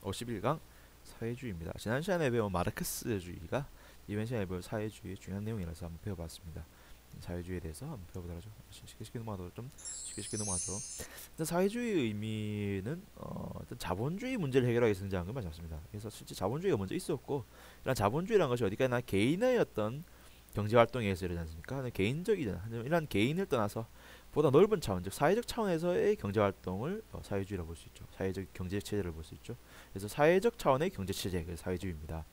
51강 사회주의입니다. 지난 시간에 배운 마르크스주의가 이번 시간에 배울 사회주의의 중요한 내용이라서 한번 배워봤습니다. 사회주의에 대해서 한번 배워보도록 하죠. 쉽게 넘어가도 좀 쉽게 넘어가죠. 일단 사회주의의 의미는 일단 자본주의 문제를 해결하기 위해서 등장한 건 맞습니다. 그래서 실제 자본주의가 먼저 있었고, 이런 자본주의라는 것이 어디까지나 개인의 어떤 경제 활동에 의해서 이러지 않습니까? 개인적이잖아. 이런 개인을 떠나서 보다 넓은 차원, 즉 사회적 차원에서의 경제 활동을 사회주의라고 볼 수 있죠. 사회적 경제 체제를 볼 수 있죠. 그래서 사회적 차원의 경제 체제, 그 사회주의입니다.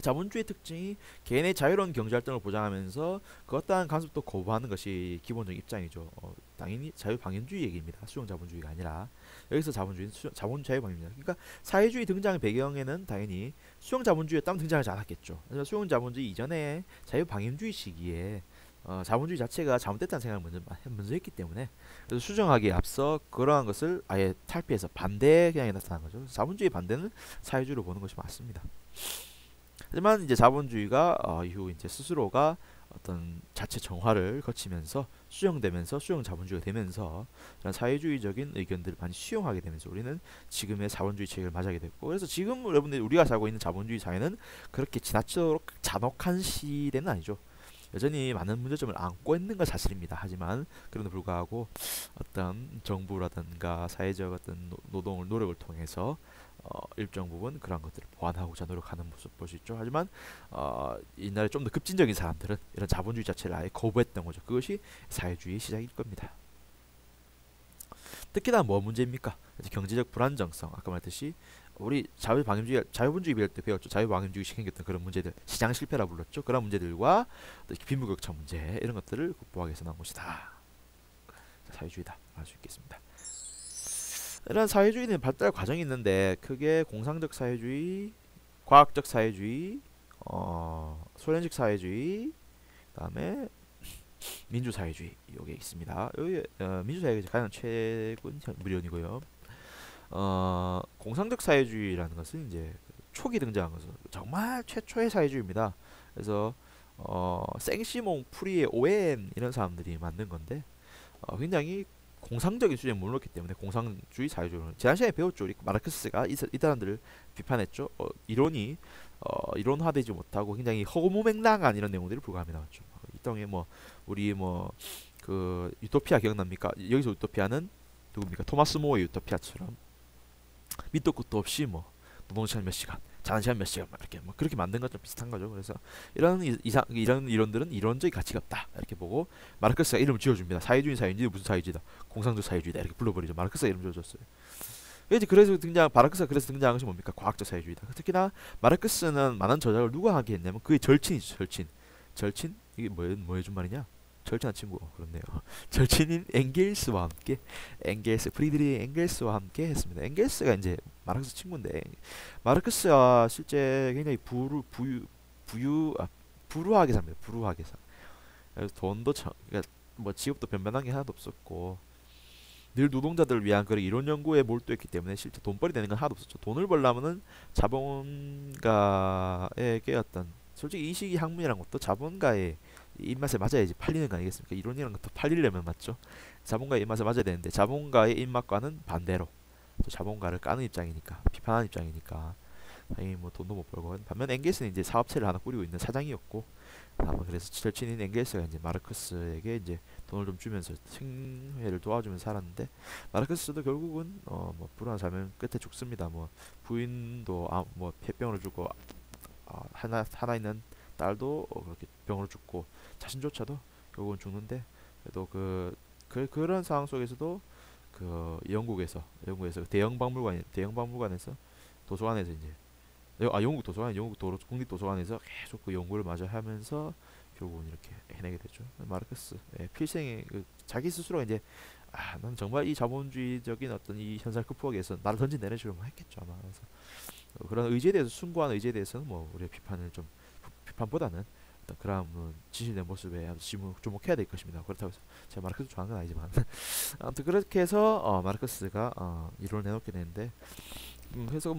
자본주의 특징이 개인의 자유로운 경제 활동을 보장하면서 그 어떠한 간섭도 거부하는 것이 기본적 입장이죠. 당연히 자유방임주의 얘기입니다. 수용 자본주의가 아니라 여기서 자본주의는 자본 자유방임입니다. 그러니까 사회주의 등장 배경에는 당연히 수용 자본주의였다면 등장하지 않았겠죠. 그래서 수용 자본주의 이전에 자유방임주의 시기에 자본주의 자체가 잘못됐다는 생각을 먼저 했기 때문에, 그래서 수정하기에 앞서 그러한 것을 아예 탈피해서 반대 경향이 나타난 거죠. 자본주의 반대는 사회주의로 보는 것이 맞습니다. 하지만 이제 자본주의가 이후 이제 스스로가 어떤 자체 정화를 거치면서 수용되면서 수용 자본주의가 되면서 이런 사회주의적인 의견들을 많이 수용하게 되면서 우리는 지금의 자본주의 체계를 맞이하게 됐고, 그래서 지금 여러분들이 우리가 살고 있는 자본주의 사회는 그렇게 지나치도록 잔혹한 시대는 아니죠. 여전히 많은 문제점을 안고 있는 건 사실입니다. 하지만 그럼에도 불구하고 어떤 정부라든가 사회적 어떤 노력을 통해서 일정 부분 그런 것들을 보완하고자 노력하는 모습 볼 수 있죠. 하지만 옛날에 좀 더 급진적인 사람들은 이런 자본주의 자체를 아예 거부했던 거죠. 그것이 사회주의의 시작일 겁니다. 특히나 뭐 문제입니까? 경제적 불안정성. 아까 말했듯이 우리 자유분주의 배울 때 배웠죠. 자유방임주의 생겼던 그런 문제들, 시장 실패라 불렀죠. 그런 문제들과 빈부격차 문제, 이런 것들을 극복하기 위해서 나온 것이다. 사회주의다 알 수 있겠습니다. 이런 사회주의는 발달 과정이 있는데 크게 공상적 사회주의, 과학적 사회주의, 소련식 사회주의, 그다음에 민주사회주의 요게 있습니다. 여기 민주사회가 가장 최근 무련이고요. 공상적 사회주의라는 것은 이제 초기 등장한 것은 정말 최초의 사회주의입니다. 그래서 생시몽, 프리에, 오웬 이런 사람들이 만든 건데 굉장히 공상적인 수준에 머물렀기 때문에 공상주의 사회주의는 지난 시간에 배웠죠. 마르크스가 이 사람들을 비판했죠. 이론화되지 못하고 굉장히 허무맹랑한 이런 내용들이 불과함이 나왔죠. 이 땅에 뭐 우리 뭐 그 유토피아 기억납니까? 여기서 유토피아는 누굽니까? 토마스 모어의 유토피아처럼 밑도 끝도 없이 뭐 노동시간 몇 시간, 자는 시간 몇 시간 막 이렇게 뭐 그렇게 만든 것좀 비슷한 거죠. 그래서 이런 이론들은 이론적인 가치가 없다 이렇게 보고 마르크스가 이름을 지어줍니다. 사회주의 사회주의 무슨 사회주의다, 공상적 사회주의다 이렇게 불러버리죠. 마르크스가 이름 지어줬어요. 마르크스가 그래서 등장한 것이 뭡니까? 과학적 사회주의다. 특히나 마르크스는 많은 저작을 누가 하게 했냐면 그의 절친이죠. 절친 이게 뭐해 준 말이냐? 절친한 친구. 그렇네요. 절친인 엥겔스와 함께 프리드리히 엥겔스와 함께 했습니다. 엥겔스가 이제 마르크스 친구인데, 마르크스가 실제 굉장히 불우하게 삽니다. 불우하게 사. 그래서 그러니까 뭐 직업도 변변한 게 하나도 없었고 늘 노동자들을 위한 그런 이론 연구에 몰두했기 때문에 실제 돈벌이 되는 건 하나도 없었죠. 돈을 벌려면은 자본가에게 어떤, 솔직히 이 시기 학문이란 것도 자본가의 입맛에 맞아야지 팔리는 거 아니겠습니까? 이론이란 것도 팔리려면 맞죠. 자본가의 입맛에 맞아야 되는데 자본가의 입맛과는 반대로 또 자본가를 까는 입장이니까, 비판하는 입장이니까 당연히 뭐 돈도 못 벌고, 반면 엥겔스는 이제 사업체를 하나 꾸리고 있는 사장이었고, 아마 그래서 절친인 엥겔스가 이제 마르크스에게 이제 돈을 좀 주면서 생회를 도와주면서 살았는데, 마르크스도 결국은 뭐 불우한 삶을 끝에 죽습니다. 뭐 부인도 뭐 폐병으로 죽고, 하나 있는 딸도 그렇게 병으로 죽고, 자신조차도 결국은 죽는데, 그래도 그런 상황 속에서도 영국에서 대형 박물관에서 도서관에서 이제 영국 국립도서관에서 계속 그 연구를 마저 하면서 결국은 이렇게 해내게 되죠. 마르크스 필생의 자기 스스로 이제 난 정말 이 자본주의적인 어떤 이 현상을 극복하기 위해서 나를 던져내려주려고 했겠죠 아마. 그래서 그런 의지에 대해서, 숭고한 의지에 대해서는 뭐 우리가 비판보다는 어떤 그런 진실된 모습에 아주 주목해야 될 것입니다. 그렇다고 해서 제가 마르크스 좋아하는 건 아니지만 아무튼 그렇게 해서 마르크스가 이론을 내놓게 되는데, 그래서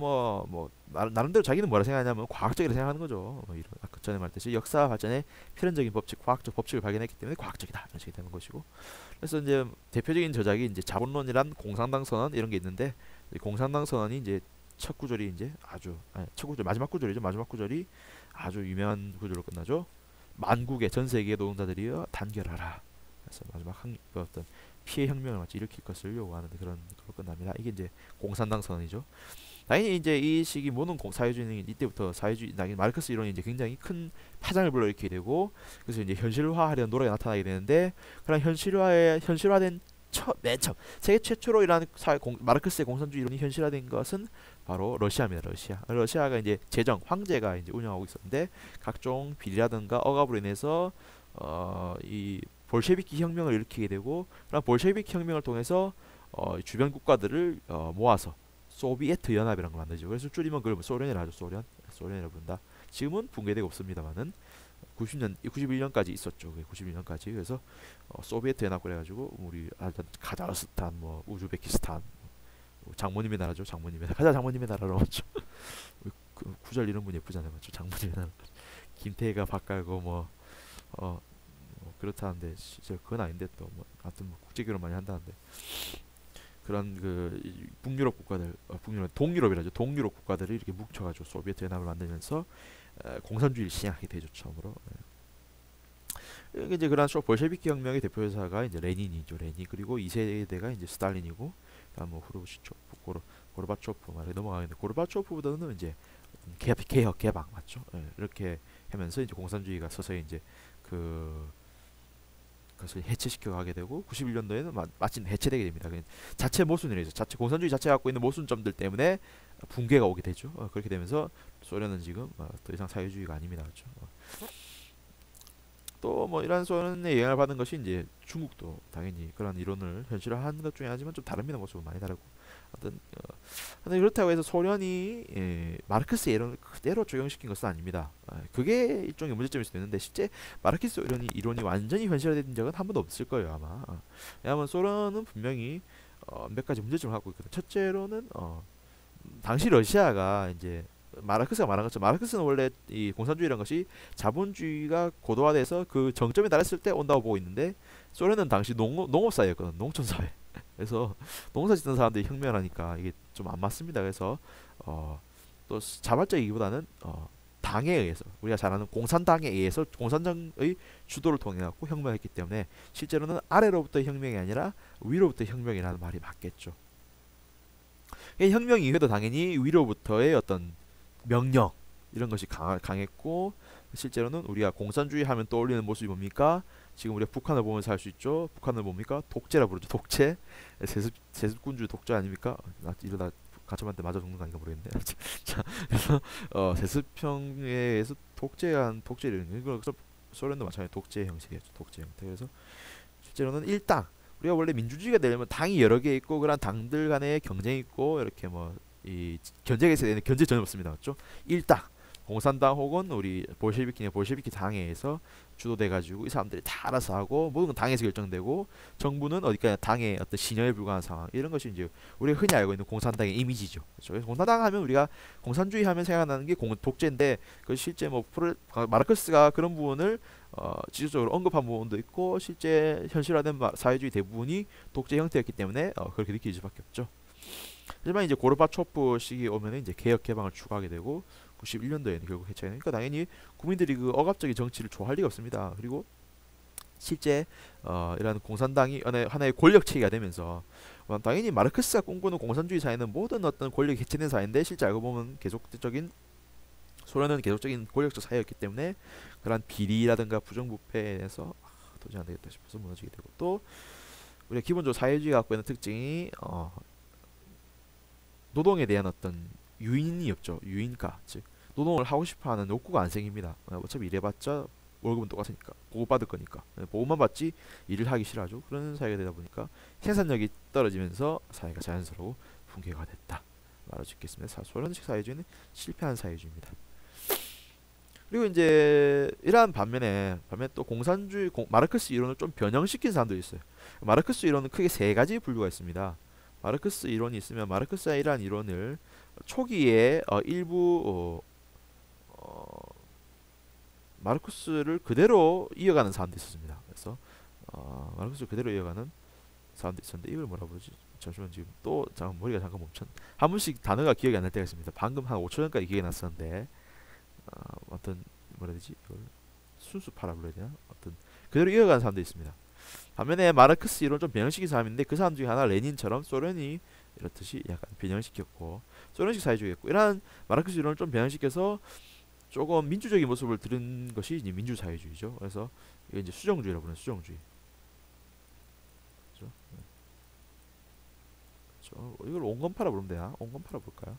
나름대로 자기는 뭐라 생각하냐면 과학적이라 생각하는 거죠. 아까 전에 말했듯이 역사 발전의 필연적인 법칙, 과학적 법칙을 발견했기 때문에 과학적이다 이런 식이 되는 것이고, 그래서 이제 대표적인 저작이 이제 자본론이란 공산당 선언 이런 게 있는데, 이 공산당 선언이 이제 첫 구절이 이제 아주 첫 구절 마지막 구절이죠. 마지막 구절이 아주 유명한 구절로 끝나죠. 만국의 전 세계 노동자들이여 단결하라. 그래서 마지막 그 어떤 피해 혁명을 마치 일으킬 것을 요구하는데 그런 걸로 끝납니다. 이게 이제 공산당 선언이죠. 당연히 이제 이 시기 모든 사회주의는 이때부터 사회주의 마르크스 이론이 이제 굉장히 큰 파장을 불러일으키게 되고 그래서 이제 현실화하려는 노력이 나타나게 되는데 그런 현실화된 맨 처음 세계 최초로 일어난 마르크스의 공산주의 이론이 현실화된 것은 바로 러시아입니다. 러시아가 이제 황제가 이제 운영하고 있었는데 각종 비리라든가 억압으로 인해서 이 볼셰비키 혁명을 일으키게 되고 그런 볼셰비키 혁명을 통해서 주변 국가들을 모아서 소비에트 연합이라는 걸 만들죠. 그래서 줄이면 그걸 소련이라 하죠. 소련이라 부른다. 지금은 붕괴되고 없습니다만은 91년까지 있었죠. 91년까지. 그래서 소비에트 연합 그래가지고 우리 카자흐스탄, 뭐 우즈베키스탄, 장모님의 나라죠. 장모님의 나라. 가자 장모님의 나라로 맞죠. 그 구절 이런 분 예쁘잖아요, 맞죠? 장모님의 나라. 김태희가 밥 갈고 뭐 그렇다는데 진짜 그건 아닌데 또 뭐 하여튼 뭐 국제 결혼 많이 한다는데 그런 그 북유럽 국가들, 동유럽이라죠. 동유럽 국가들을 이렇게 뭉쳐가지고 소비에트 연합을 만들면서 공산주의를 시행하게 되죠, 처음으로. 이게 이제 그런 볼셰비키 혁명의 대표자가 이제 레닌이죠, 레닌. 그리고 2세대가 이제 스탈린이고, 다음 뭐 후르시초프, 고르바초프 말에 넘어가는데 고르바초프보다는 이제 개혁 개방 맞죠? 이렇게 하면서 이제 공산주의가 서서히 이제 그것을 해체시켜 가게 되고 91년도에는 마침 해체되게 됩니다. 자체 모순에 의해서 공산주의 자체가 갖고 있는 모순점들 때문에 붕괴가 오게 되죠. 그렇게 되면서 소련은 지금 더 이상 사회주의가 아닙니다. 그렇죠? 또 뭐 이러한 소련의 영향을 받은 것이 이제 중국도 당연히 그런 이론을 현실화한 것 중에 하지만 좀 다릅니다. 모습은 많이 다르고 어떤 근데 그렇다고 해서 소련이 마르크스의 이론을 그대로 적용시킨 것은 아닙니다. 그게 일종의 문제점일 수도 있는데 실제 마르크스 이론이 완전히 현실화된 적은 한 번도 없을 거예요 아마. 왜냐하면 소련은 분명히 몇 가지 문제점을 갖고 있거든요. 첫째로는 당시 러시아가 이제 마르크스가 말한 것처럼 마르크스는 원래 이 공산주의라는 것이 자본주의가 고도화돼서 그 정점에 달했을 때 온다고 보고 있는데 소련은 당시 농업사회였거든. 농촌사회. 그래서 농사 짓는 사람들이 혁명을 하니까 이게 좀 안 맞습니다. 그래서 또 자발적이기보다는 당에 의해서 우리가 잘 아는 공산당에 의해서 공산당의 주도를 통해 갖고 혁명했기 때문에 실제로는 아래로부터 혁명이 아니라 위로부터 혁명이라는 말이 맞겠죠. 혁명 이후에도 당연히 위로부터의 어떤 명령 이런 것이 강했고 실제로는 우리가 공산주의 하면 떠올리는 모습이 뭡니까? 지금 우리가 북한을 보면서 할 수 있죠. 북한을 뭡니까? 독재라 부르죠. 독재. 세습군주 독재 아닙니까? 이러다 가점한테 맞아 죽는 거 아닌가 모르겠네. 자, 그래서 세습형에 의해서 독재를 그래서 소련도 마찬가지 독재 형식이었죠. 독재 형태. 그래서 실제로는 일당 우리가 원래 민주주의가 되려면 당이 여러 개 있고 그런 당들 간의 경쟁이 있고 이렇게 뭐 이 견제가 있어야 되는 견제 전혀 없습니다. 맞죠? 일당 공산당 혹은 우리 볼셰비키 당에 의해서 주도돼 가지고 이 사람들이 다 알아서 하고 모든 건 당에서 결정되고 정부는 어디까지 당의 어떤 신여에 불과한 상황 이런 것이 이제 우리가 흔히 알고 있는 공산당의 이미지죠. 그렇죠? 그래서 공산당 하면 우리가 공산주의 하면 생각나는 게 독재인데 그 실제 뭐 마르크스가 그런 부분을 지속적으로 언급한 부분도 있고 실제 현실화된 사회주의 대부분이 독재 형태였기 때문에 그렇게 느낄 수밖에 없죠. 하지만 이제 고르바초프 시기 오면은 이제 개혁 개방을 추구하게 되고 91년도에는 결국 해체가 되니까 당연히 국민들이 그 억압적인 정치를 좋아할 리가 없습니다. 그리고 실제 이런 공산당이 하나의 권력 체계가 되면서 당연히 마르크스가 꿈꾸는 공산주의 사회는 모든 어떤 권력이 해체된 사회인데 실제 알고 보면 소련은 계속적인 권력적 사회였기 때문에 그런 비리라든가 부정부패에 대해서 도저히 안 되겠다 싶어서 무너지게 되고 또 우리가 기본적으로 사회주의가 갖고 있는 특징이 노동에 대한 어떤 유인이 없죠. 유인가 즉 노동을 하고 싶어하는 욕구가 안 생깁니다. 어차피 일해봤자 월급은 똑같으니까 보호받을 거니까 보호만 받지 일을 하기 싫어하죠. 그런 사회가 되다 보니까 생산력이 떨어지면서 사회가 자연스러워 붕괴가 됐다 말할 수 있겠습니다. 소련식 사회주의는 실패한 사회주의입니다. 그리고 이제 이러한 반면에 또 마르크스 이론을 좀 변형시킨 사람도 있어요. 마르크스 이론은 크게 세 가지 분류가 있습니다. 마르크스 이론이 있으면 마르크스의 이러한 이론을 초기에 일부 마르크스를 그대로 이어가는 사람도 있었습니다. 그래서 마르크스를 그대로 이어가는 사람도 있었는데 이걸 뭐라 부르지? 잠시만 지금 또 잠깐 머리가 잠깐 멈췄. 한 번씩 단어가 기억이 안 날 때가 있습니다. 방금 한 5초 전까지 기억이 났었는데 어떤 뭐라 해야 되지? 이걸 순수파라 불러야 되나? 어떤 그대로 이어가는 사람도 있습니다. 반면에 마르크스 이론 좀 변형시킨 사람인데 그 사람 중에 하나 레닌처럼 소련이 이렇듯이 약간 변형시켰고 소련식 사회주의였고 이러한 마르크스 이론을 좀 변형시켜서 조금 민주적인 모습을 들은 것이 이제 민주사회주의죠. 그래서 이게 이제 수정주의라고 부르는 수정주의. 그렇죠? 그렇죠? 이걸 온건파라 부르면 되나? 온건파라 볼까요?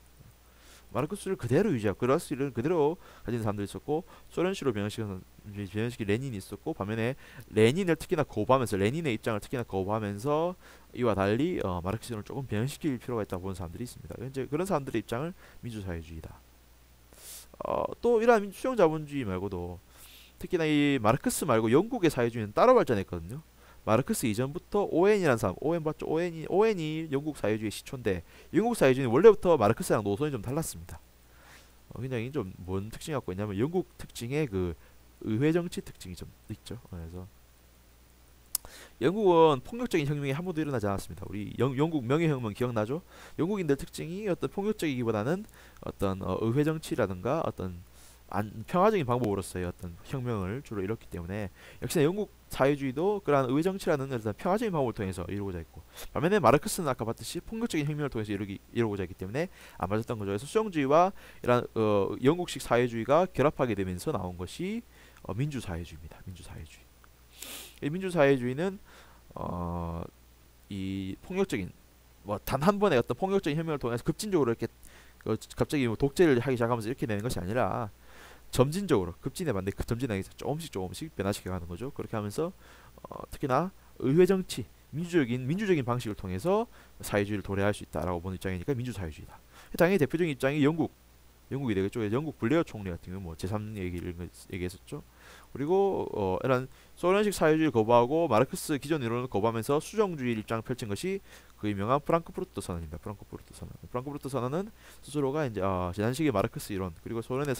마르크스를 그대로 유지하고 그라스를 그대로 가진 사람들이 있었고 소련식으로 변형시킨 레닌이 있었고 반면에 레닌을 특히나 거부하면서 레닌의 입장을 특히나 거부하면서 이와 달리 마르크스를 조금 변형시킬 필요가 있다고 보는 사람들이 있습니다. 이제 그런 사람들의 입장을 민주사회주의다. 또 이러한 수용자본주의 말고도 특히나 이 마르크스 말고 영국의 사회주의는 따로 발전했거든요. 마르크스 이전부터 오웬이라는 사람, 오웬 봤죠? 오웬이 영국 사회주의 시초인데 영국 사회주의는 원래부터 마르크스랑 노선이 좀 달랐습니다. 굉장히 좀 뭔 특징이 갖고 있냐면 영국 특징의 그 의회 정치 특징이 좀 있죠. 그래서 영국은 폭력적인 혁명이 한 번도 일어나지 않았습니다. 우리 영국 명예혁명 기억나죠? 영국인들 특징이 어떤 폭력적이기보다는 어떤 의회 정치라든가 어떤 평화적인 방법으로서의 어떤 혁명을 주로 이뤘기 때문에 역시나 영국 사회주의도 그러한 의회 정치라는 어떤 평화적인 방법을 통해서 이루고자 했고 반면에 마르크스는 아까 봤듯이 폭력적인 혁명을 통해서 이루고자 했기 때문에 안 맞았던 거죠. 그래서 수정주의와 이런 영국식 사회주의가 결합하게 되면서 나온 것이 민주사회주의입니다. 민주사회주의. 이 민주사회주의는 이 폭력적인 뭐 단 한 번의 어떤 폭력적인 혁명을 통해서 급진적으로 이렇게 갑자기 뭐 독재를 하기 시작하면서 이렇게 되는 것이 아니라 점진적으로 급진에 맞는데 그 점진하기 조금씩 변화시켜가는 거죠. 그렇게 하면서 특히나 의회 정치 민주적인 방식을 통해서 사회주의를 도래할 수 있다라고 보는 입장이니까 민주사회주의다. 당연히 대표적인 입장이 영국이 되겠죠. 영국 블레어 총리 같은 경우 뭐 제3 얘기를 얘기했었죠. 그리고 이런 소련식 사회주의를 거부하고 마르크스 기존 이론을 거부하면서 수정주의 입장을 펼친 것이 그 유명한 프랑크푸르트 선언입니다. 프랑크푸르트 선언은 스스로가 이제 지나치게 마르크스 이론 그리고 소련의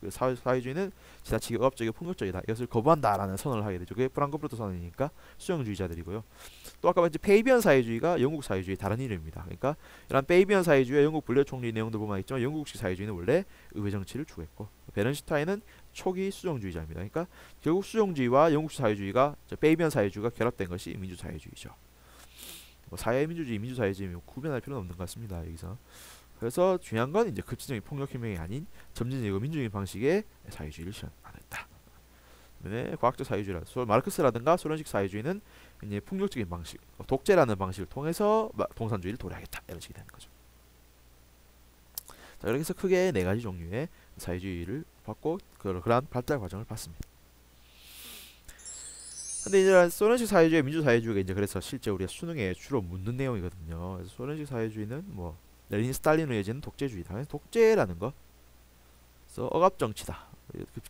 사회주의는 지나치게 억압적이고 폭력적이다. 이것을 거부한다라는 선언을 하게 되죠. 그게 프랑크푸르트 선언이니까 수정주의자들이고요. 또 아까 말했지 페이비안 사회주의가 영국 사회주의 다른 이름입니다. 그러니까 이런 페이비안 사회주의와 영국 블레어 총리 내용도 보면 있지만 영국식 사회주의는 원래 의회 정치를 추구했고 베른슈타인은 초기 수정주의자입니다. 그러니까 결국 수정주의와 영국식 사회주의가 페이비안 사회주의가 결합된 것이 민주사회주의죠. 뭐 사회민주주의, 민주사회주의 구별할 필요는 없는 것 같습니다. 여기서. 그래서 중요한 건 이제 급진적인 폭력혁명이 아닌 점진적이고 민주적인 방식의 사회주의를 실현하겠다. 네, 과학적 사회주의라 마르크스라든가 소련식 사회주의는 이제 폭력적인 방식, 독재라는 방식을 통해서 공산주의를 도래하겠다 이런 식이 되는 거죠. 자, 이렇게 해서 크게 네 가지 종류의 사회주의를 받고 그러한 발달 과정을 봤습니다. 근데 이제 소련식 사회주의, 민주사회주의가 이제 그래서 실제 우리가 수능에 주로 묻는 내용이거든요. 그래서 소련식 사회주의는 뭐 레닌, 스탈린으로 이어지는 독재주의다. 독재라는 거, 그래서 억압 정치다.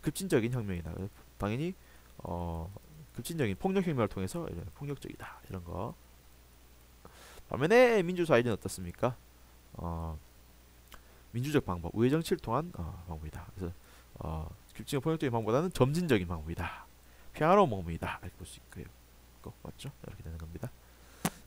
급진적인 혁명이다. 당연히 급진적인 폭력혁명을 통해서 폭력적이다. 이런 거. 반면에 민주사회주의는 어떻습니까? 민주적 방법, 의회 정치를 통한 방법이다. 그래서 급진적 폭력적인 방법보다는 점진적인 방법이다. 평화로운 방법이다. 이렇게 볼 수 있고요. 맞죠? 이렇게 되는 겁니다.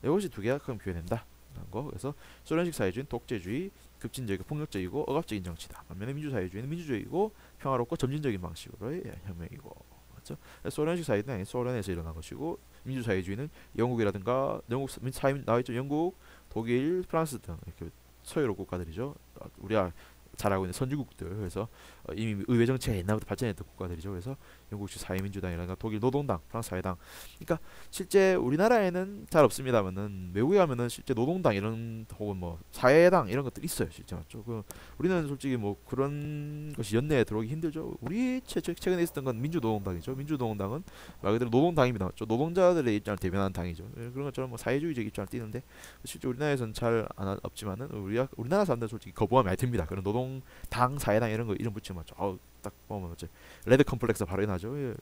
이것이 두 개가 큰 표현된다. 그래서 소련식 사회주의는 독재주의, 급진적이고 폭력적이고 억압적인 정치다. 반면에 민주사회주의는 민주적이고 평화롭고 점진적인 방식으로의 혁명이고, 맞죠? 소련식 사회주의는 소련에서 일어난 것이고, 민주사회주의는 영국이라든가 영국 사회 나와있죠. 영국, 독일, 프랑스 등 이렇게 서유럽 국가들이죠. 우리가 잘 알고 있는 선진국들. 그래서 이미 의회 정치가 옛날부터 발전했던 국가들이죠. 그래서 영국식 사회민주당이라든가 독일 노동당, 프랑스 사회당. 그러니까 실제 우리나라에는 잘 없습니다만은 외국에 가면은 실제 노동당 이런 혹은 뭐 사회당 이런 것들이 있어요. 실제 맞죠? 우리는 솔직히 뭐 그런 것이 연내에 들어오기 힘들죠. 우리 최근에 있었던 건 민주노동당이죠. 민주노동당은 말 그대로 노동당입니다. 맞죠? 노동자들의 입장을 대변하는 당이죠. 그런 것처럼 뭐 사회주의적 입장을 띠는데 실제 우리나라에서는 잘 없지만은 우리나라 사람들 솔직히 거부감이 많이 듭니다. 그런 노동당, 사회당 이런 거 이름 붙이면 맞죠? 딱 보면 맞죠? 레드 컴플렉스 바로 나죠. 예.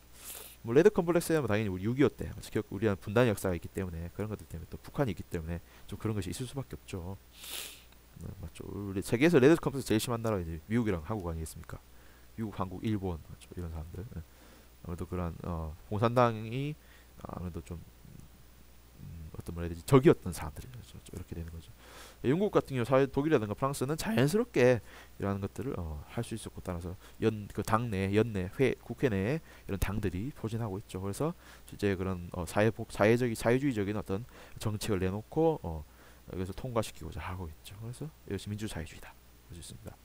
뭐 레드 컴플렉스는 당연히 우리 6.25 때 우리한 분단의 역사가 있기 때문에 그런 것들 때문에 또 북한이 있기 때문에 좀 그런 것이 있을 수밖에 없죠. 맞죠? 우리 세계에서 레드 컴플렉스 제일 심한 나라가 이제 미국이랑 한국 아니겠습니까? 미국, 한국, 일본 맞죠? 이런 사람들. 아무래도 그런 공산당이 아무래도 좀 어떤 뭐라 해야 되지 적이었던 사람들이죠. 이렇게 되는 거죠. 영국 같은 경우 독일이라든가 프랑스는 자연스럽게 이러한 것들을 할 수 있었고 따라서 그 당내 연내 국회 내에 이런 당들이 포진하고 있죠. 그래서 실제 그런 사회주의적인 어떤 정책을 내놓고 여기서 통과시키고자 하고 있죠. 그래서 이것이 민주사회주의다 볼 수 있습니다.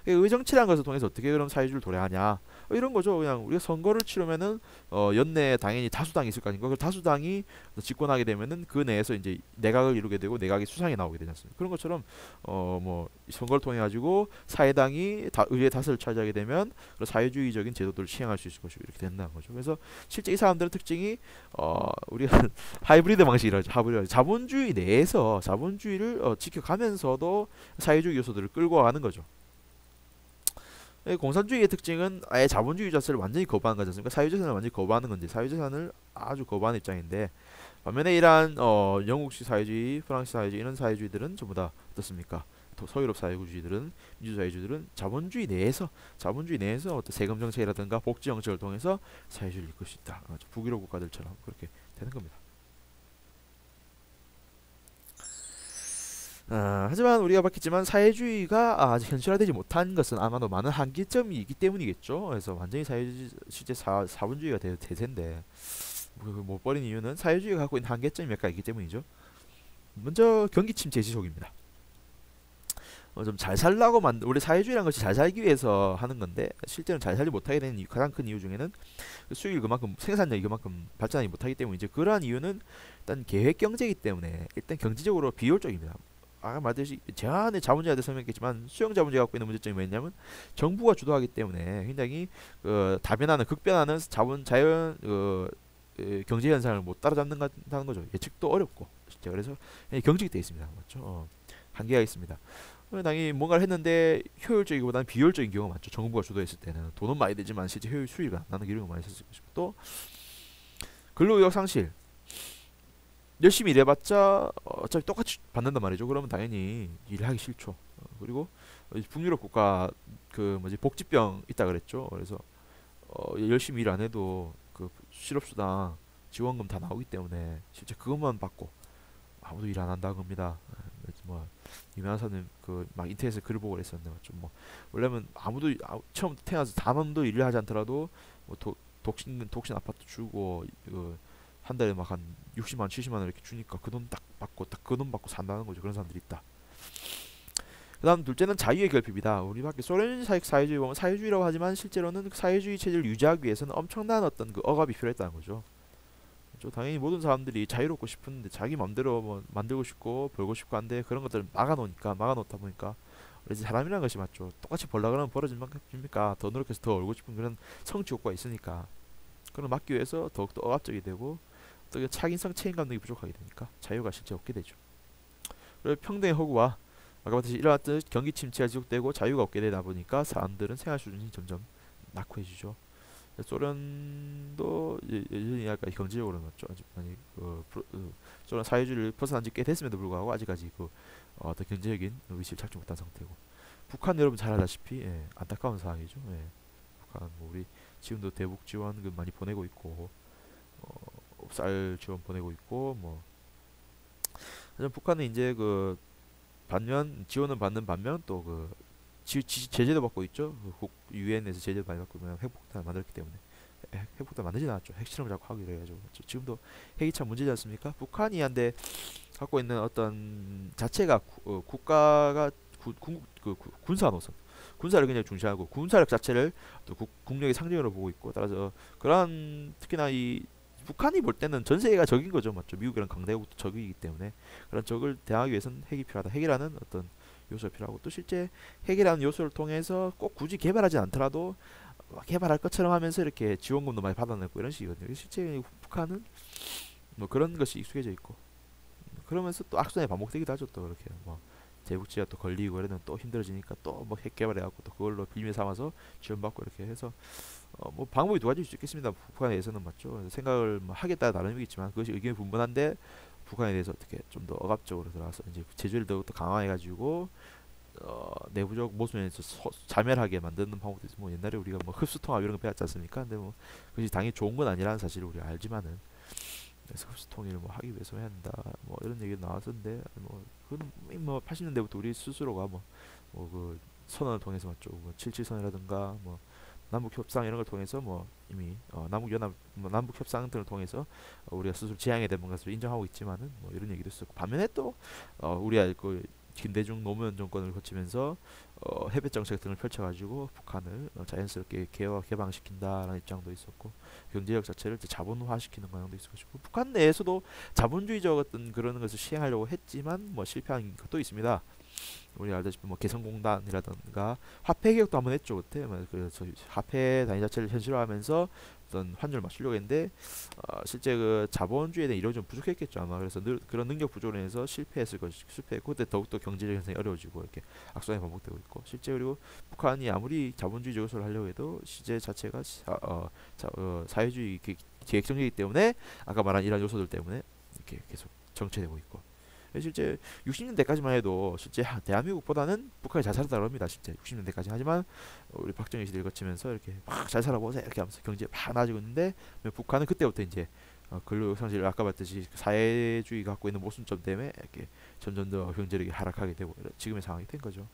의정치라는 것을 통해서 어떻게 그럼 사회주의를 도래하냐 이런 거죠. 그냥 우리가 선거를 치르면은 연내에 당연히 다수당이 있을 거 아닙니까? 그 다수당이 집권하게 되면은 그 내에서 이제 내각을 이루게 되고 내각의 수상이 나오게 되지 않습니까? 그런 것처럼 뭐 선거를 통해 가지고 사회당이 의회 다수를 차지하게 되면 사회주의적인 제도들을 시행할 수 있을 것이고 이렇게 된다는 거죠. 그래서 실제 이 사람들의 특징이 우리가 하이브리드 방식이라죠. 하이브리드 자본주의 내에서 자본주의를 지켜가면서도 사회주의 요소들을 끌고 가는 거죠. 공산주의의 특징은 아예 자본주의 자체를 완전히 거부하는 거지 않습니까? 사유재산을 완전히 거부하는 건지 사유재산을 아주 거부하는 입장인데 반면에 이러한 영국식 사회주의, 프랑스 사회주의 이런 사회주의들은 전부 다 어떻습니까? 서유럽 사회주의들은 민주사회주의들은 자본주의 내에서 어떤 세금 정책이라든가 복지 정책을 통해서 사회주의를 이끌 수 있다. 북유럽 국가들처럼 그렇게 되는 겁니다. 하지만 우리가 봤겠지만 사회주의가 아직 현실화되지 못한 것은 아마도 많은 한계점이 있기 때문이겠죠. 그래서 완전히 사회주의 실제 사본주의가 대세인데 못 버린 이유는 사회주의가 갖고 있는 한계점이 몇 가지 있기 때문이죠. 먼저 경기 침체 지속입니다. 좀 잘 살라고 우리 사회주의라는 것이 잘 살기 위해서 하는 건데 실제는 잘 살지 못하게 되는 가장 큰 이유 중에는 수익을 그만큼 생산력이 그만큼 발전하지 못하기 때문이죠. 그러한 이유는 일단 계획 경제이기 때문에 일단 경제적으로 비효율적입니다. 아까 말했듯이 제한의 자본주의에 대해서 설명했겠지만 수용 자본주의가 갖고 있는 문제점이 뭐냐면 정부가 주도하기 때문에 굉장히 극변하는 자연 경제 현상을 못 따라잡는다는 거죠. 예측도 어렵고 진짜 그래서 경직되어 있습니다. 맞죠? 한계가 있습니다. 당연히 뭔가를 했는데 효율적이기보다는 비효율적인 경우가 많죠. 정부가 주도했을 때는 돈은 많이 되지만 실제 수익이 안 나는 경우가 많이 있었을 것이고 또 근로의욕 상실 열심히 일해봤자 어차피 똑같이 받는단 말이죠. 그러면 당연히 일하기 싫죠. 그리고 북유럽 국가 복지병 있다 그랬죠. 그래서 열심히 일 안 해도 그 실업수당 지원금 다 나오기 때문에 실제 그것만 받고 아무도 일 안 한다고 합니다. 뭐 유명한 사람 막 인터넷에 글을 보고 그랬었는데 뭐 원래는 아무도 처음 태어나서 단원도 일을 하지 않더라도 뭐 독신 아파트 주고 한 달에 막 한 60만 70만 원 이렇게 주니까 그 돈 딱 그 돈 받고 산다는 거죠. 그런 사람들이 있다. 그다음 둘째는 자유의 결핍이다. 우리 밖에 소련 사회주의 보면 사회주의라고 하지만 실제로는 사회주의 체제를 유지하기 위해서는 엄청난 어떤 억압이 필요했다는 거죠. 당연히 모든 사람들이 자유롭고 싶은데 자기 마음대로 뭐 만들고 싶고 벌고 싶고 한데 그런 것들을 막아놓다 보니까 그래서 사람이라는 것이 맞죠. 똑같이 벌라 그러면 벌어질 만큼입니까? 더 노력해서 더 얻고 싶은 그런 성취 욕구가 있으니까 그걸 막기 위해서 더욱더 억압적이 되고 또 착인성 책임감독이 부족하게 되니까 자유가 실제 없게 되죠. 그리고 평등의 허구와 아까 봤듯이 이러한 경기 침체가 지속되고 자유가 없게 되다 보니까 사람들은 생활 수준이 점점 낙후해지죠. 소련도 여전히 약간 경제적으로 맞죠. 아직 많이 소련 사회주의를 벗어난 지 꽤 됐음에도 불구하고 아직까지 어떤 경제적인 위치를 찾지 못한 상태고 북한 여러분 잘 알다시피 안타까운 상황이죠. 북한 뭐 우리 지금도 대북 지원금 많이 보내고 있고 쌀 지원 보내고 있고 뭐 북한은 이제 반면 지원을 받는 반면 또 제재도 받고 있죠. 유엔에서 제재도 많이 받고 핵폭탄을 만들었기 때문에 핵폭탄 만들진 않았죠. 핵실험을 자꾸 하기로 해가지고 지금도 핵이 참 문제지 않습니까? 북한이 한데 갖고 있는 어떤 자체가 국가가 군사 노선 군사를 굉장히 중시하고 군사력 자체를 또 국력의 상징으로 보고 있고 따라서 그러한 특히나 이 북한이 볼 때는 전 세계가 적인 거죠, 맞죠? 미국이랑 강대국도 적이기 때문에 그런 적을 대항하기 위해서는 핵이 필요하다. 핵이라는 어떤 요소가 필요하고 또 실제 핵이라는 요소를 통해서 꼭 굳이 개발하지 않더라도 개발할 것처럼 하면서 이렇게 지원금도 많이 받아내고 이런 식이거든요. 실제 북한은 뭐 그런 것이 익숙해져 있고 그러면서 또 악순환이 반복되기도 하죠. 또 그렇게 뭐 대북지가 또 걸리고 이러면 또 힘들어지니까 또 뭐 핵 개발해갖고 또 그걸로 빌미 삼아서 지원받고 이렇게 해서 뭐 방법이 두 가지일 수 있겠습니다. 북한에 대해서는 맞죠. 생각을 뭐 하겠다 나름이겠지만 그것이 의견이 분분한데 북한에 대해서 어떻게 좀 더 억압적으로 들어가서 이제 제재를 더욱더 강화해가지고 내부적 모순에서 자멸하게 만드는 방법도 있어. 뭐 옛날에 우리가 뭐 흡수통합 이런 거 배웠지 않습니까? 근데 뭐 그것이 당연히 좋은 건 아니라는 사실을 우리가 알지만은 그래서 흡수 통일을 뭐 하기 위해서 해야 한다. 뭐 이런 얘기 나왔었는데 뭐 그건 이미 뭐 80년대부터 우리 스스로가 뭐 그 선언을 통해서 맞죠. 뭐 77선이라든가 뭐 남북 협상 이런 걸 통해서 뭐 이미 남북 연합 뭐 남북 협상 등을 통해서 우리가 스스로 지향해야 되는 것을 인정하고 있지만은 뭐 이런 얘기도 있었고 반면에 또 우리가 그 김대중 노무현 정권을 거치면서 해외 정책 등을 펼쳐가지고 북한을 자연스럽게 개방시킨다라는 입장도 있었고 경제력 자체를 이제 자본화시키는 방향도 있어가지고 북한 내에서도 자본주의적 어떤 그런 것을 시행하려고 했지만 뭐 실패한 것도 있습니다. 우리 알다시피 뭐 개성공단이라든가 화폐 개혁도 한번 했죠 그때 그래서 화폐 단위 자체를 현실화하면서 어떤 환율을 맞추려고 했는데 실제 그 자본주의에 대한 이론이 좀 부족했겠죠 아마 그래서 그런 능력 부족으로 인해서 실패했고 그때 더욱더 경제적 현상이 어려워지고 이렇게 악순환이 반복되고 있고 실제 그리고 북한이 아무리 자본주의적 요소를 하려고 해도 시제 자체가 사회주의 계획정책이기 때문에 아까 말한 이런 요소들 때문에 이렇게 계속 정체되고 있고 실제 60년대까지만 해도 실제 대한민국보다는 북한이 잘 살았다고 합니다. 실제 60년대까지 하지만 우리 박정희 시대를 거치면서 이렇게 막 잘 살아보자 이렇게 하면서 경제 막 나아지고 있는데 북한은 그때부터 이제 근로 상실을 아까 봤듯이 사회주의가 갖고 있는 모순점 때문에 이렇게 점점 더 경제력이 하락하게 되고 지금의 상황이 된 거죠.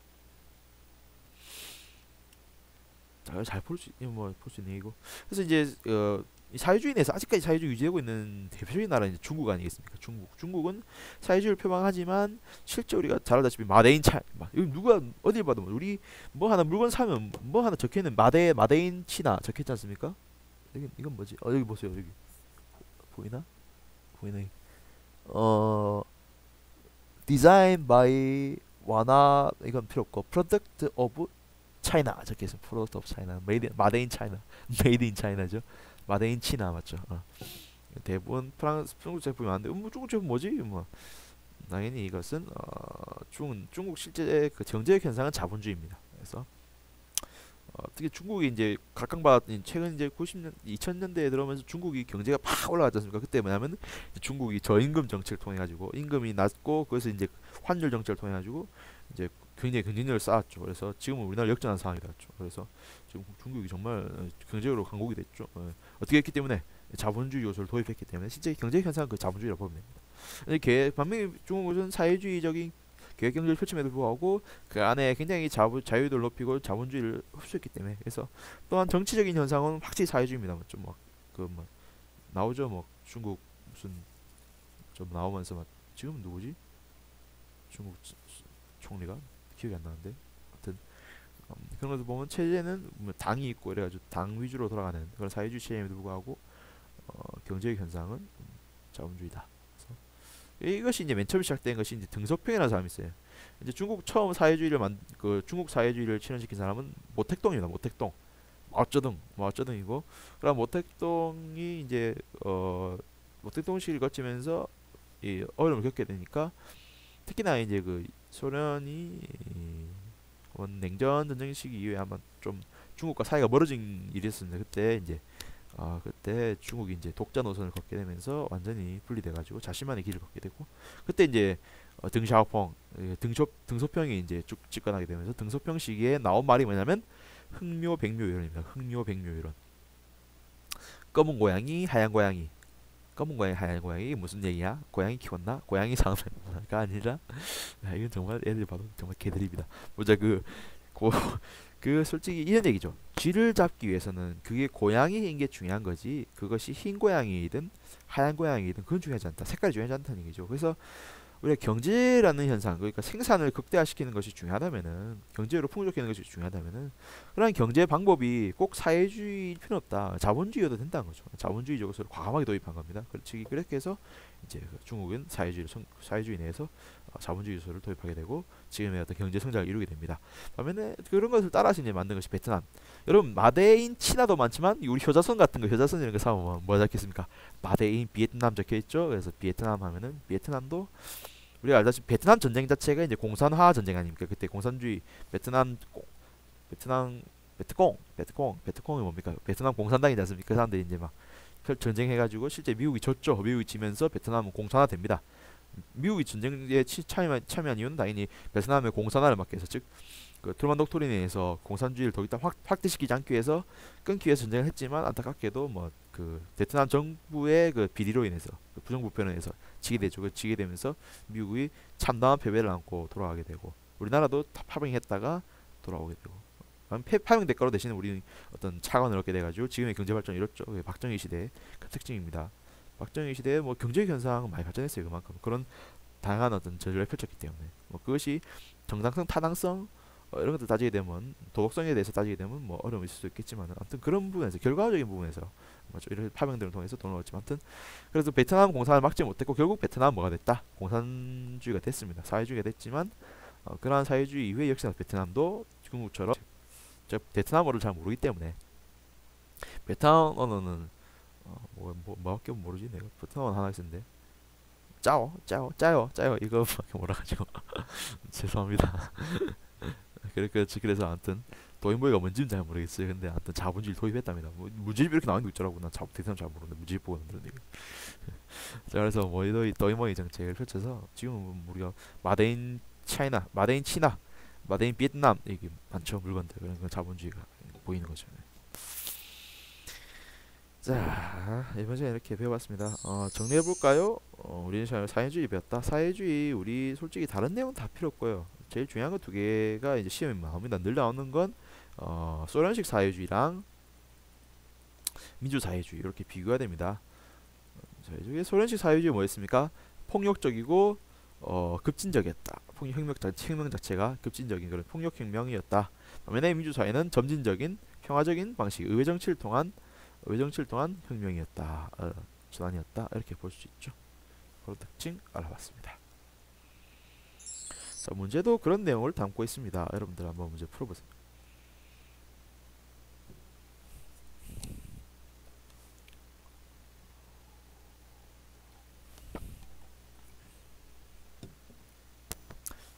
잘 볼 수 있는 얘기고 그래서 이제 이 사회주의 내에서 아직까지 사회주의 유지하고 있는 대표적인 나라는 이제 중국 아니겠습니까? 중국은 사회주의를 표방하지만 실제 우리가 잘 알다시피 마데인 차 여기 누가 어딜 봐도 우리 뭐 하나 물건 사면 뭐 하나 적혀있는 마데인 치나 적혀있지 않습니까? 이건 뭐지? 여기 보세요 여기 보이나? 보이네. 어 디자인 바이 와나 이건 필요 없고 프로덕트 오브 차이나 적혀있어. 프로덕트 오브 차이나 마데인 차이나 메이드 인 차이나죠. 마데인 치나 맞죠? 대부분 중국 제품이 안 돼. 뭐 중국 제품 뭐지? 뭐 당연히 이것은 중국 실제 그 경제적 현상은 자본주의입니다. 그래서 특히 중국이 이제 각광받은 최근 이제 90년 2000년대에 들어오면서 중국이 경제가 팍 올라갔지 않습니까? 그때 뭐냐면 중국이 저임금 정책을 통해 가지고 임금이 낮고 그래서 이제 환율 정책을 통해 가지고 이제 굉장히 경쟁력을 쌓았죠. 그래서 지금은 우리나라 역전한 상황이 됐죠. 그래서 지금 중국이 정말 경제적으로 강국이 됐죠. 어떻게 했기 때문에 자본주의 요소를 도입했기 때문에 실제 경제 현상은 그 자본주의라고 보면 됩니다. 반면에 중국은 사회주의적인 계획 경제를 펼침에도 불구하고 그 안에 굉장히 자유도를 높이고 자본주의를 흡수했기 때문에 그래서 또한 정치적인 현상은 확실히 사회주의입니다. 좀 막 뭐 나오죠. 뭐 중국 무슨 좀 나오면서 막 지금 누구지? 중국 총리가 기억이 안 나는데 하여튼 그런 것을 보면 체제는 뭐 당이 있고 이래가지고 당 위주로 돌아가는 그런 사회주의 체제임에도 불구하고 경제적 현상은 자본주의다. 그래서 이것이 이제 맨 처음 시작된 것이 이제 등소평이라는 사람이 있어요. 이제 중국 처음 중국 사회주의를 실현시킨 사람은 모택동입니다. 모택동. 마오쩌둥이고 그럼 모택동이 이제 모택동 시기를 거치면서 이 어려움을 겪게 되니까 특히나 이제 그 소련이 냉전 전쟁 시기 이후에 한번 좀 중국과 사이가 멀어진 일이 있었는데 그때 중국이 이제 독자 노선을 걷게 되면서 완전히 분리돼가지고 자신만의 길을 걷게 되고 그때 이제 등샤오펑 등소평이 이제 쭉 집권하게 되면서 등소평 시기에 나온 말이 뭐냐면 흑묘백묘 이론입니다. 흑묘백묘 이론. 검은 고양이 하얀 고양이 검은 고양이 하얀 고양이 무슨 얘기야? 고양이 키웠나? 고양이 상사가 아니라 이건 정말 애들 봐도 정말 개드립이다. 보자 그 솔직히 이런 얘기죠. 쥐를 잡기 위해서는 그게 고양이인 게 중요한 거지 그것이 흰 고양이든 하얀 고양이든 그건 중요하지 않다. 색깔이 중요하지 않다는 얘기죠. 그래서 우리가 경제라는 현상 그러니까 생산을 극대화시키는 것이 중요하다면은 경제로 풍족해지는 것이 중요하다면은 그런 경제 방법이 꼭 사회주의일 필요 없다. 자본주의여도 된다는 거죠. 자본주의 요소를 과감하게 도입한 겁니다. 그렇게 해서 이제 중국은 사회주의 내에서 자본주의 요소를 도입하게 되고 지금의 어떤 경제 성장을 이루게 됩니다. 반면에 그런 것을 따라서 이제 만든 것이 베트남. 여러분 마데인 치나도 많지만 우리 효자손 같은 거 효자손 이런 거 사면 뭐 적혔습니까? 마데인 베트남 적혀 있죠. 그래서 베트남 하면은 베트남도 우리가 알다시피 베트남 전쟁 자체가 이제 공산화 전쟁 아닙니까? 그때 공산주의 베트콩이 뭡니까? 베트남 공산당이지 않습니까? 그 사람들이 이제 막 전쟁해가지고 실제 미국이 졌죠. 미국이 지면서 베트남은 공산화 됩니다. 미국이 전쟁에 참여한 이유는 당연히 베트남의 공산화를 막기 위해서 즉 그 트루만 독트린에 의해서 공산주의를 더 이상 확대시키지 않기 위해서 끊기 위해서 전쟁을 했지만 안타깝게도 뭐 그 베트남 정부의 그 비리로 인해서 그 부정부패로 인해서 지게 되죠. 그 지게 되면서 미국이 참담한 패배를 안고 돌아가게 되고 우리나라도 파병했다가 돌아오게 되고 파병 대가로 대신 우리는 어떤 차관을 얻게 돼가지고 지금의 경제 발전을 이뤘죠. 그게 박정희 시대의 그 특징입니다. 박정희 시대에 뭐 경제 현상은 많이 발전했어요. 그만큼 그런 다양한 어떤 저주를 펼쳤기 때문에 뭐 그것이 정당성, 타당성 이런 것들 따지게 되면 도덕성에 대해서 따지게 되면 뭐 어려움이 있을 수 있겠지만 아무튼 그런 부분에서 결과적인 부분에서 뭐죠 이런 파병들을 통해서 돈을 얻지만 아무튼 그래서 베트남 공산을 막지 못했고 결국 베트남 뭐가 됐다 공산주의가 됐습니다. 사회주의가 됐지만 그러한 사회주의 이후에 역시나 베트남도 중국처럼 제가 베트남어를 잘 모르기 때문에 베트남 언어는 뭐밖에 모르지 내가 베트남어 하나 있었는데 짜요 이거밖에 몰라가지고 죄송합니다. 그래서 아무튼 도인보이가 뭔지는 잘 모르겠어요. 근데 아무튼 자본주의 도입했답니다. 뭐 무지입 이렇게 나오는 거 있더라고. 난 대체로 잘 모르는데 무지입 보고 들었는데. 자 그래서 뭐 도인보이 정책을 펼쳐서 지금 우리가 마데인 차이나, 마데인 치나, 마데인 베트남 이게 많죠 물건들 그런 건 자본주의가 보이는 거죠. 자 이번 시간에 이렇게 배워봤습니다. 정리해 볼까요? 우리는 사회주의 배웠다. 사회주의 우리 솔직히 다른 내용은 다 필요 없고요. 제일 중요한 거 두 개가 이제 시험에 나옵니다. 늘 나오는 건 소련식 사회주의랑 민주사회주의 이렇게 비교가 됩니다. 소련식 사회주의 뭐였습니까? 폭력적이고 급진적이었다. 혁명 자체가 급진적인 그런 폭력혁명이었다. 반면에 민주사회는 점진적인 평화적인 방식, 의회 정치를 통한 혁명이었다. 전환이었다. 이렇게 볼 수 있죠. 그런 특징 알아봤습니다. 자, 문제도 그런 내용을 담고 있습니다. 여러분들 한번 문제 풀어보세요.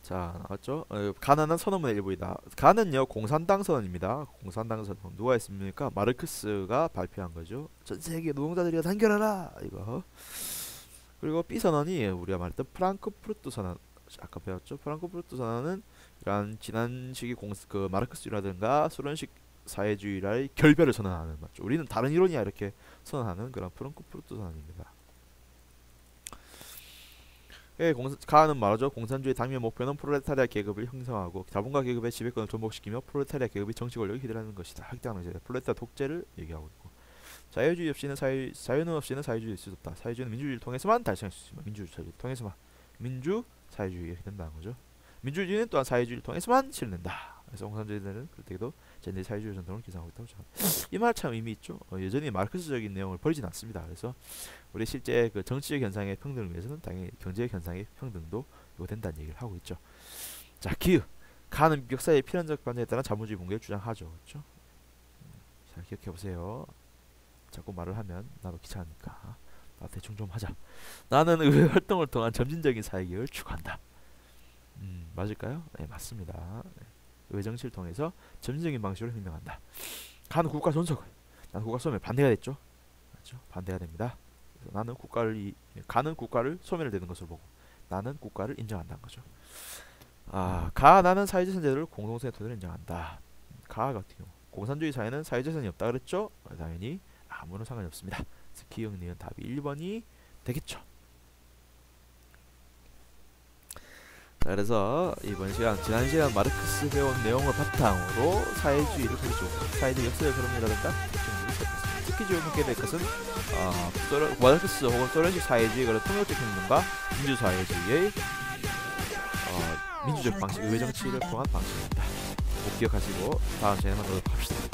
자 나왔죠? 가난한 선언문의 일부이다. 가는요 공산당 선언입니다. 공산당 선언 누가 했습니까? 마르크스가 발표한 거죠. 전 세계 노동자들이여 단결하라 이거. 그리고 B 선언이 우리가 말했던 프랑크푸르트 선언 아까 배웠죠? 프랑크푸르트 선언은 이런 지난 시기 그 마르크스주의라든가 소련식 사회주의의 결별을 선언하는 맞죠? 우리는 다른 이론이야 이렇게 선언하는 그런 프랑크푸르트 선언입니다. 가는 말하죠. 공산주의 당면 목표는 프롤레타리아 계급을 형성하고 자본가 계급의 지배권을 전복시키며 프롤레타리아 계급이 정치 권력을 휘두르는 것이다. 획당하는 것이다. 프롤레타리아 독재를 얘기하고 있고 자유주의 없이는 자유는 없이는 사회주의일 수 없다. 사회주의는 민주주의를 통해서만 달성할 수 있습니다. 민주주의를 통해서만 사회주의 이렇게 된다는 거죠. 민주주의는 또한 사회주의를 통해서만 실현된다. 그래서 공산주의들은 그럴 때도 쟤네들이 사회주의 전통을 기상하고 있다고 생각합니다. 이 말 참 의미 있죠. 여전히 마르크스적인 내용을 버리진 않습니다. 그래서 우리 실제 그 정치적 현상의 평등을 위해서는 당연히 경제적 현상의 평등도 요구된다는 얘기를 하고 있죠. 자, 기후. 가는 역사의 필연적 관계에 따른 자본주의 붕괴를 주장하죠. 그렇죠? 자, 기억해 보세요. 자꾸 말을 하면 나도 귀찮으니까 나 대충 좀 하자. 나는 의회 활동을 통한 점진적인 사회개혁을 추구한다. 맞을까요? 네, 맞습니다. 네. 의회 정치를 통해서 점진적인 방식으로 혁명한다. 가는 국가 존속을. 나는 국가 소멸 반대가 됐죠. 맞죠? 반대가 됩니다. 그래서 나는 가는 국가를 소멸되는 것을 보고 나는 국가를 인정한다는 거죠. 나는 사회재산 제도를 공동선의 토대로 인정한다. 가 같은 경우 공산주의 사회는 사회재산이 없다 그랬죠. 당연히 아무런 상관이 없습니다. 기억 니은 답이 1번이 되겠죠. 자, 그래서 이번 시간 지난 시간 마르크스 배운 내용을 바탕으로 사회주의를 그리죠. 사회주의 역사의 흐름이라든가 특징을 살폈습니다. 특히 주목해야 될 것은 마르크스 혹은 소련식 사회주의 그런 통역적 혁명과 민주사회주의의 민주적 방식, 의회 정치를 통한 방식입니다. 꼭 기억하시고 다음 시간에 만나도록 합시다.